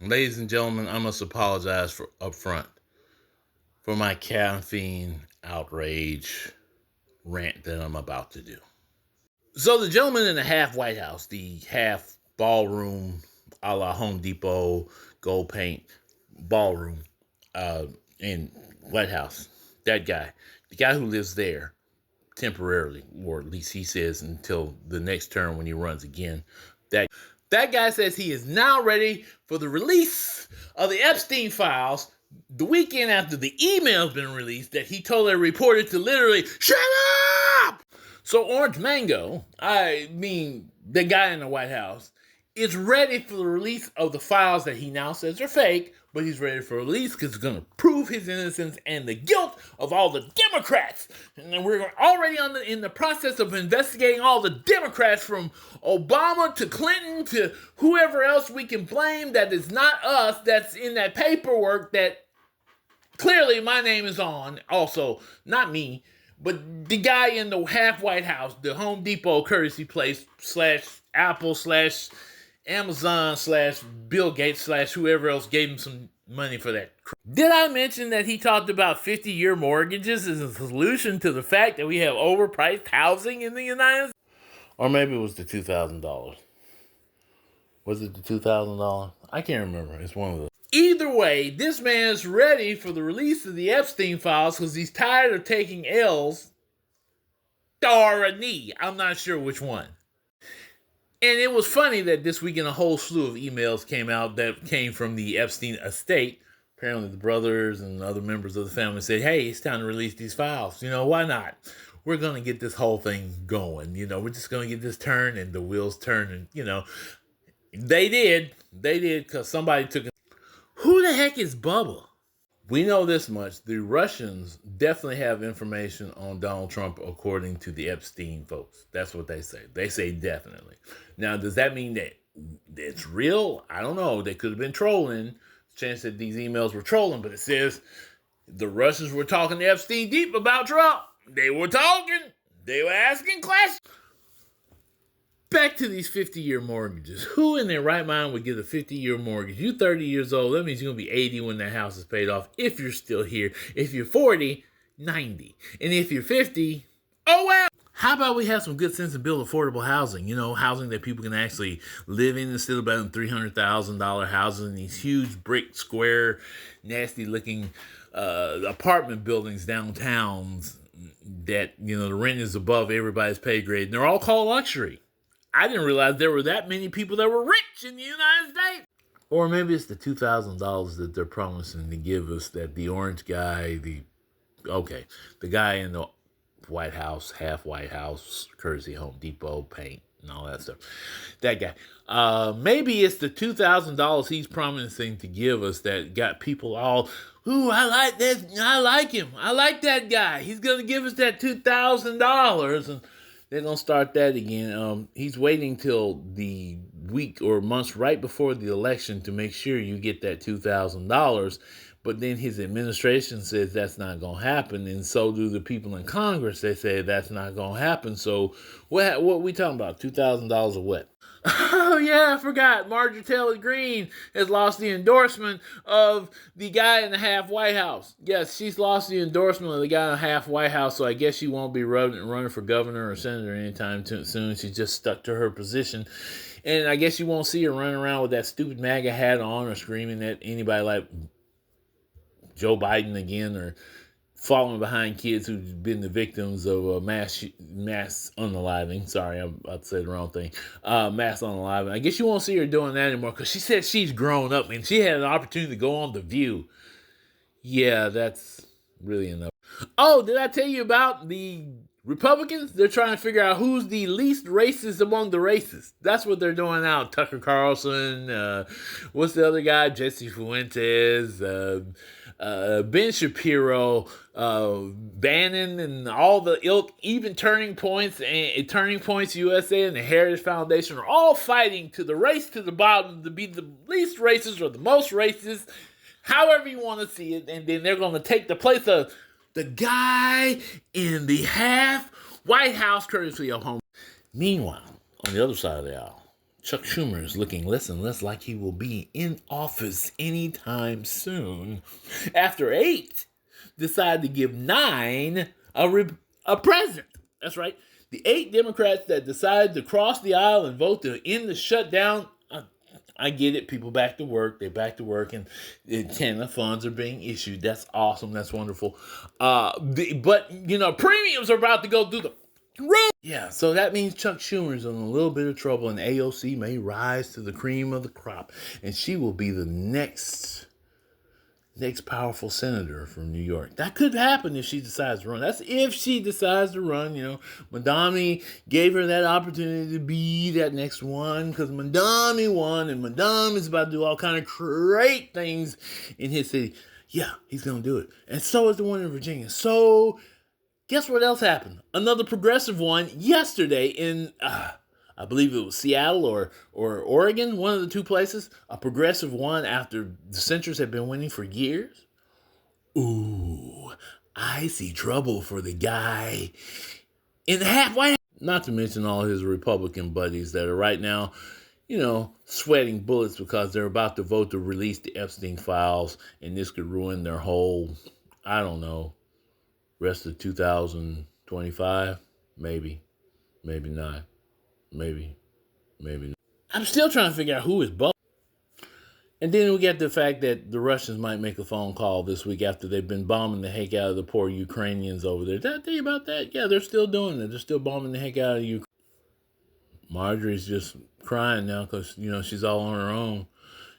Ladies and gentlemen, I must apologize for up front for my caffeine outrage rant that I'm about to do. So the gentleman in the half White House, the half ballroom, a la Home Depot, gold paint ballroom, in White House, that guy, the guy who lives there temporarily, or at least he says until the next term when he runs again, that guy says he is now ready for the release of the Epstein files the weekend after the email's been released that he told a reporter to literally shut up. So Orange Mango, I mean the guy in the White House, is ready for the release of the files that he now says are fake, but he's ready for release because it's going to prove his innocence and the guilt of all the Democrats. And we're already in the process of investigating all the Democrats from Obama to Clinton to whoever else we can blame that is not us, that's in that paperwork that clearly my name is on. Also, not me, but the guy in the half White House, the Home Depot courtesy place / Apple / Amazon / Bill Gates / whoever else gave him some money for that. Did I mention that he talked about 50-year mortgages as a solution to the fact that we have overpriced housing in the United States? Or maybe it was the $2,000. Was it the $2,000? I can't remember. It's one of those. Either way, this man is ready for the release of the Epstein files because he's tired of taking L's or a knee. I'm not sure which one. And it was funny that this weekend a whole slew of emails came out that came from the Epstein estate. Apparently the brothers and other members of the family said, hey, it's time to release these files. Why not? We're going to get this whole thing going. We're just going to get this turned and the wheels turning. They did because somebody took it. Who the heck is Bubba? We know this much. The Russians definitely have information on Donald Trump according to the Epstein folks. That's what they say. They say definitely. Now, does that mean that it's real? I don't know. They could have been trolling. Chance that these emails were trolling, but it says the Russians were talking to Epstein deep about Trump. They were talking. They were asking questions. Back to these 50-year mortgages. Who in their right mind would get a 50-year mortgage? You're 30 years old. That means you're going to be 80 when that house is paid off, if you're still here. If you're 40, 90. And if you're 50, oh well. How about we have some good sense and build affordable housing? Housing that people can actually live in instead of buying $300,000 houses in these huge brick, square, nasty-looking apartment buildings downtowns that, the rent is above everybody's pay grade. And they're all called luxury. I didn't realize there were that many people that were rich in the United States. Or maybe it's the $2,000 that they're promising to give us that the orange guy, the guy in the White House, half White House, courtesy Home Depot, paint, and all that stuff. That guy. Maybe it's the $2,000 he's promising to give us that got people all, ooh, I like this. I like him. I like that guy. He's going to give us that $2,000. And they're going to start that again. He's waiting till the week or months right before the election to make sure you get that $2,000. But then his administration says that's not going to happen. And so do the people in Congress. They say that's not going to happen. So what we talking about? $2,000 of what? Oh, yeah, I forgot. Marjorie Taylor Greene has lost the endorsement of the guy in the half White House. Yes, she's lost the endorsement of the guy in the half White House, so I guess she won't be running for governor or senator anytime soon. She's just stuck to her position. And I guess you won't see her running around with that stupid MAGA hat on or screaming at anybody like Joe Biden again or following behind kids who've been the victims of mass unaliving. Sorry, I'm about to say the wrong thing. Mass unaliving. I guess you won't see her doing that anymore because she said she's grown up and she had an opportunity to go on The View. Yeah, that's really enough. Oh, did I tell you about the Republicans? They're trying to figure out who's the least racist among the racists. That's what they're doing now. Tucker Carlson, what's the other guy? Jesse Fuentes, Ben Shapiro, Bannon, and all the ilk, even Turning Points and Turning Points USA and the Heritage Foundation are all fighting to the race to the bottom to be the least racist or the most racist, however you want to see it. And then they're going to take the place of the guy in the half White House courtesy of home. Meanwhile, on the other side of the aisle, Chuck Schumer is looking less and less like he will be in office anytime soon. After 8 decide to give 9 a president. That's right. The 8 Democrats that decided to cross the aisle and vote to end the shutdown. I get it. People back to work. They back to work, and TANF funds are being issued. That's awesome. That's wonderful. But premiums are about to go through the roof. Yeah, so that means Chuck Schumer's in a little bit of trouble, and AOC may rise to the cream of the crop, and she will be the next powerful senator from New York. That could happen if she decides to run. That's if she decides to run. Madami gave her that opportunity to be that next one because Madami won, and Madami is about to do all kind of great things in his city. Yeah, he's going to do it. And so is the one in Virginia. So guess what else happened? Another progressive one yesterday in I believe it was Seattle or Oregon, one of the two places. A progressive one after the centrists have been winning for years. Ooh, I see trouble for the guy in the half white house. Not to mention all his Republican buddies that are right now, sweating bullets because they're about to vote to release the Epstein files, and this could ruin their whole, I don't know, rest of 2025. Maybe not. Maybe not. I'm still trying to figure out who is Bo. And then we get the fact that the Russians might make a phone call this week after they've been bombing the heck out of the poor Ukrainians over there. Did I tell you about that? Yeah, they're still doing it. They're still bombing the heck out of Ukraine. Marjorie's just crying now because, she's all on her own.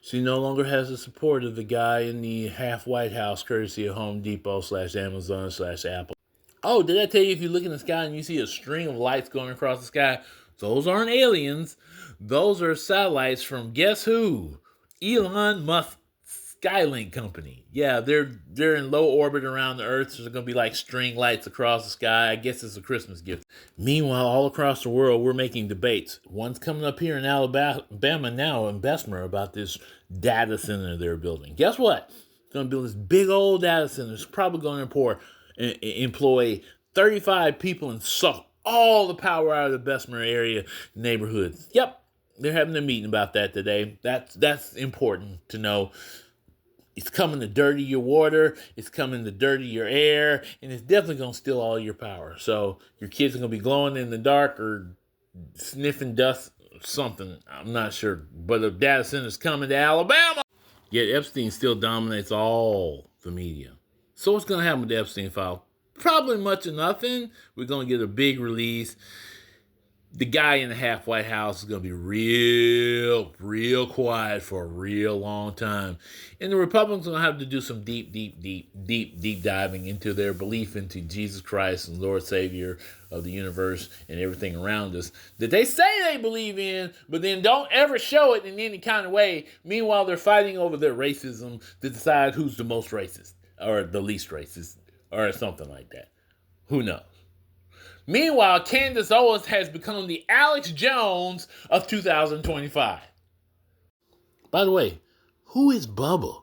She no longer has the support of the guy in the half White House, courtesy of Home Depot /Amazon/Apple. Oh, did I tell you if you look in the sky and you see a string of lights going across the sky, those aren't aliens. Those are satellites from guess who? Elon Musk Skylink company. Yeah, they're in low orbit around the Earth, so there's going to be like string lights across the sky. I guess it's a Christmas gift. Meanwhile, all across the world, we're making debates. One's coming up here in Alabama now in Bessemer about this data center they're building. Guess what? It's going to build this big old data center. It's probably going to employ 35 people and suck all the power out of the Bessemer area neighborhoods. Yep, they're having a meeting about that today. That's important to know. It's coming to dirty your water. It's coming to dirty your air. And it's definitely going to steal all your power. So your kids are going to be glowing in the dark or sniffing dust or something. I'm not sure. But the data center's coming to Alabama. Yet Epstein still dominates all the media. So what's going to happen with the Epstein file? Probably much of nothing. We're going to get a big release. The guy in the half White House is going to be real quiet for a real long time. And the Republicans are going to have to do some deep diving into their belief into Jesus Christ and Lord Savior of the universe and everything around us that they say they believe in, but then don't ever show it in any kind of way. Meanwhile, they're fighting over their racism to decide who's the most racist or the least racist or something like that. Who knows? Meanwhile, Candace Owens has become the Alex Jones of 2025. By the way, who is Bubba?